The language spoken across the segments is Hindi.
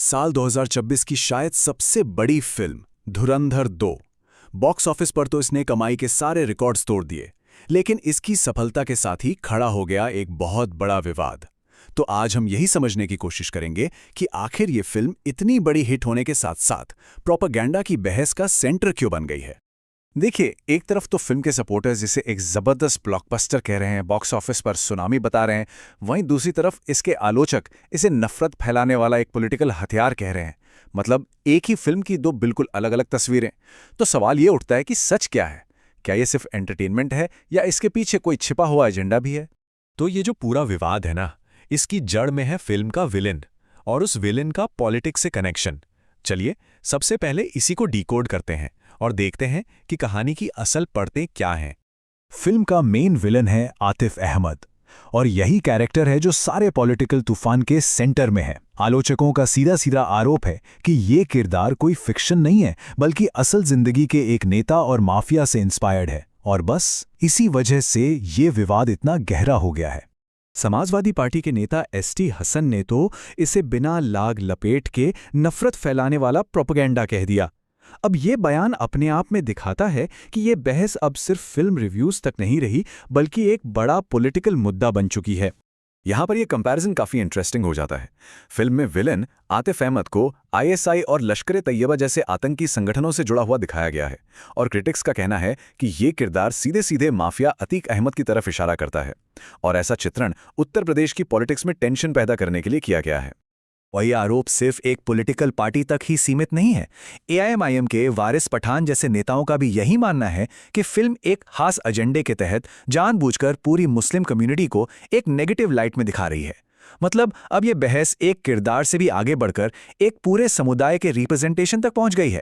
साल 2026 की शायद सबसे बड़ी फिल्म धुरंधर 2। बॉक्स ऑफिस पर तो इसने कमाई के सारे रिकॉर्ड्स तोड़ दिए, लेकिन इसकी सफलता के साथ ही खड़ा हो गया एक बहुत बड़ा विवाद। तो आज हम यही समझने की कोशिश करेंगे कि आखिर ये फिल्म इतनी बड़ी हिट होने के साथ साथ प्रोपेगेंडा की बहस का सेंटर क्यों बन गई है। देखिए, एक तरफ तो फिल्म के सपोर्टर्स इसे एक जबरदस्त ब्लॉकबस्टर कह रहे हैं, बॉक्स ऑफिस पर सुनामी बता रहे हैं। वहीं दूसरी तरफ इसके आलोचक इसे नफरत फैलाने वाला एक पॉलिटिकल हथियार कह रहे हैं। मतलब एक ही फिल्म की दो बिल्कुल अलग अलग तस्वीरें। तो सवाल ये उठता है कि सच क्या है? क्या ये सिर्फ एंटरटेनमेंट है या इसके पीछे कोई छिपा हुआ एजेंडा भी है? तो ये जो पूरा विवाद है ना, इसकी जड़ में है फिल्म का विलेन और उस विलेन का पॉलिटिक्स से कनेक्शन। चलिए सबसे पहले इसी को डिकोड करते हैं और देखते हैं कि कहानी की असल परतें क्या हैं। फिल्म का मेन विलन है आतिफ अहमद, और यही कैरेक्टर है जो सारे पॉलिटिकल तूफान के सेंटर में है। आलोचकों का सीधा सीधा आरोप है कि ये किरदार कोई फिक्शन नहीं है, बल्कि असल जिंदगी के एक नेता और माफिया से इंस्पायर्ड है। और बस इसी वजह से ये विवाद इतना गहरा हो गया है। समाजवादी पार्टी के नेता एसटी हसन ने तो इसे बिना लाग लपेट के नफरत फैलाने वाला प्रोपेगेंडा कह दिया। अब ये बयान अपने आप में दिखाता है कि ये बहस अब सिर्फ फिल्म रिव्यूज तक नहीं रही, बल्कि एक बड़ा पॉलिटिकल मुद्दा बन चुकी है। यहाँ पर यह कंपैरिजन काफी इंटरेस्टिंग हो जाता है। फिल्म में विलेन आतिफ अहमद को आईएसआई और लश्कर तैयबा जैसे आतंकी संगठनों से जुड़ा हुआ दिखाया गया है, और क्रिटिक्स का कहना है कि ये किरदार सीधे सीधे माफिया अतीक अहमद की तरफ इशारा करता है। और ऐसा चित्रण उत्तर प्रदेश की पॉलिटिक्स में टेंशन पैदा करने के लिए किया गया है। और ये आरोप सिर्फ एक पॉलिटिकल पार्टी तक ही सीमित नहीं है। एआईएमआईएम के वारिस पठान जैसे नेताओं का भी यही मानना है कि फिल्म एक खास एजेंडे के तहत जानबूझकर पूरी मुस्लिम कम्युनिटी को एक नेगेटिव लाइट में दिखा रही है। मतलब अब ये बहस एक किरदार से भी आगे बढ़कर एक पूरे समुदाय के रिप्रेजेंटेशन तक पहुंच गई है।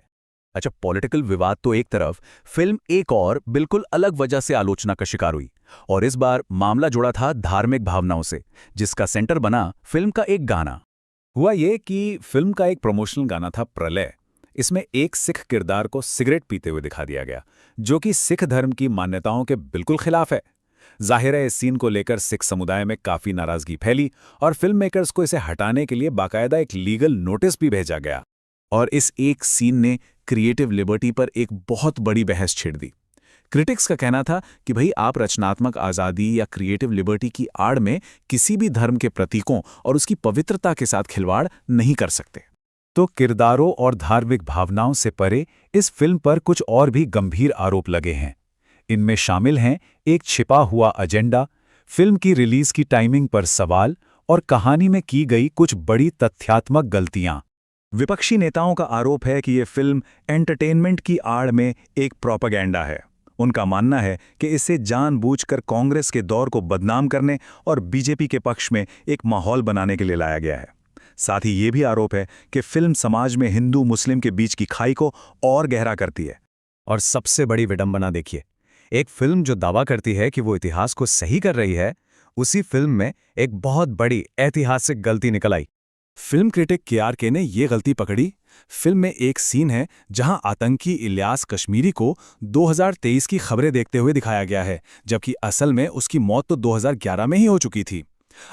अच्छा, पॉलिटिकल विवाद तो एक तरफ, फिल्म एक और बिल्कुल अलग वजह से आलोचना का शिकार हुई, और इस बार मामला जुड़ा था धार्मिक भावनाओं से, जिसका सेंटर बना फिल्म का एक गाना। हुआ ये कि फिल्म का एक प्रमोशनल गाना था प्रलय। इसमें एक सिख किरदार को सिगरेट पीते हुए दिखा दिया गया, जो कि सिख धर्म की मान्यताओं के बिल्कुल खिलाफ है। जाहिर है, इस सीन को लेकर सिख समुदाय में काफी नाराजगी फैली और फिल्म मेकर्स को इसे हटाने के लिए बाकायदा एक लीगल नोटिस भी भेजा गया। और इस एक सीन ने क्रिएटिव लिबर्टी पर एक बहुत बड़ी बहस छेड़ दी। क्रिटिक्स का कहना था कि भाई, आप रचनात्मक आज़ादी या क्रिएटिव लिबर्टी की आड़ में किसी भी धर्म के प्रतीकों और उसकी पवित्रता के साथ खिलवाड़ नहीं कर सकते। तो किरदारों और धार्मिक भावनाओं से परे इस फिल्म पर कुछ और भी गंभीर आरोप लगे हैं। इनमें शामिल हैं एक छिपा हुआ एजेंडा, फिल्म की रिलीज की टाइमिंग पर सवाल और कहानी में की गई कुछ बड़ी तथ्यात्मक गलतियां। विपक्षी नेताओं का आरोप है कि ये फिल्म एंटरटेनमेंट की आड़ में एक प्रोपेगेंडा है। उनका मानना है कि इसे जानबूझकर कांग्रेस के दौर को बदनाम करने और बीजेपी के पक्ष में एक माहौल बनाने के लिए लाया गया है। साथ ही ये भी आरोप है कि फिल्म समाज में हिंदू मुस्लिम के बीच की खाई को और गहरा करती है। और सबसे बड़ी विडंबना देखिए, एक फिल्म जो दावा करती है कि वो इतिहास को सही कर रही है, उसी फिल्म में एक बहुत बड़ी ऐतिहासिक गलती निकल आई। फिल्म क्रिटिक केआरके ने यह गलती पकड़ी। फिल्म में एक सीन है जहां आतंकी इलियास कश्मीरी को 2023 की खबरें देखते हुए दिखाया गया है, जबकि असल में उसकी मौत तो 2011 में ही हो चुकी थी।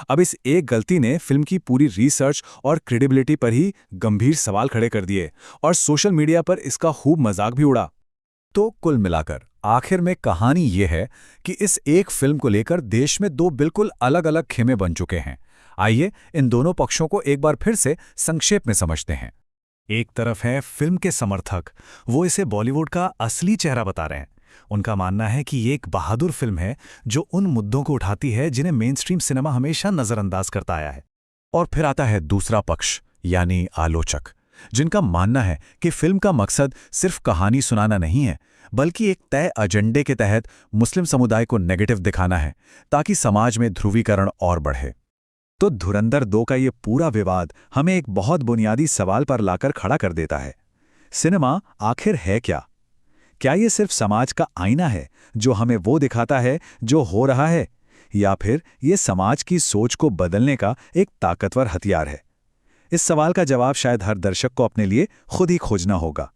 अब इस एक गलती ने फिल्म की पूरी रिसर्च और क्रेडिबिलिटी पर ही गंभीर सवाल खड़े कर दिए, और सोशल मीडिया पर इसका खूब मजाक भी उड़ा। तो कुल मिलाकर आखिर में कहानी ये है कि इस एक फिल्म को लेकर देश में दो बिल्कुल अलग अलग खेमे बन चुके हैं। आइए इन दोनों पक्षों को एक बार फिर से संक्षेप में समझते हैं। एक तरफ है फिल्म के समर्थक, वो इसे बॉलीवुड का असली चेहरा बता रहे हैं। उनका मानना है कि ये एक बहादुर फिल्म है जो उन मुद्दों को उठाती है जिन्हें मेनस्ट्रीम सिनेमा हमेशा नजरअंदाज करता आया है। और फिर आता है दूसरा पक्ष, यानी आलोचक, जिनका मानना है कि फिल्म का मकसद सिर्फ कहानी सुनाना नहीं है, बल्कि एक तय एजेंडे के तहत मुस्लिम समुदाय को नेगेटिव दिखाना है, ताकि समाज में ध्रुवीकरण और बढ़े। तो धुरंधर 2 का ये पूरा विवाद हमें एक बहुत बुनियादी सवाल पर लाकर खड़ा कर देता है। सिनेमा आखिर है क्या? क्या ये सिर्फ समाज का आईना है जो हमें वो दिखाता है जो हो रहा है, या फिर ये समाज की सोच को बदलने का एक ताकतवर हथियार है? इस सवाल का जवाब शायद हर दर्शक को अपने लिए खुद ही खोजना होगा।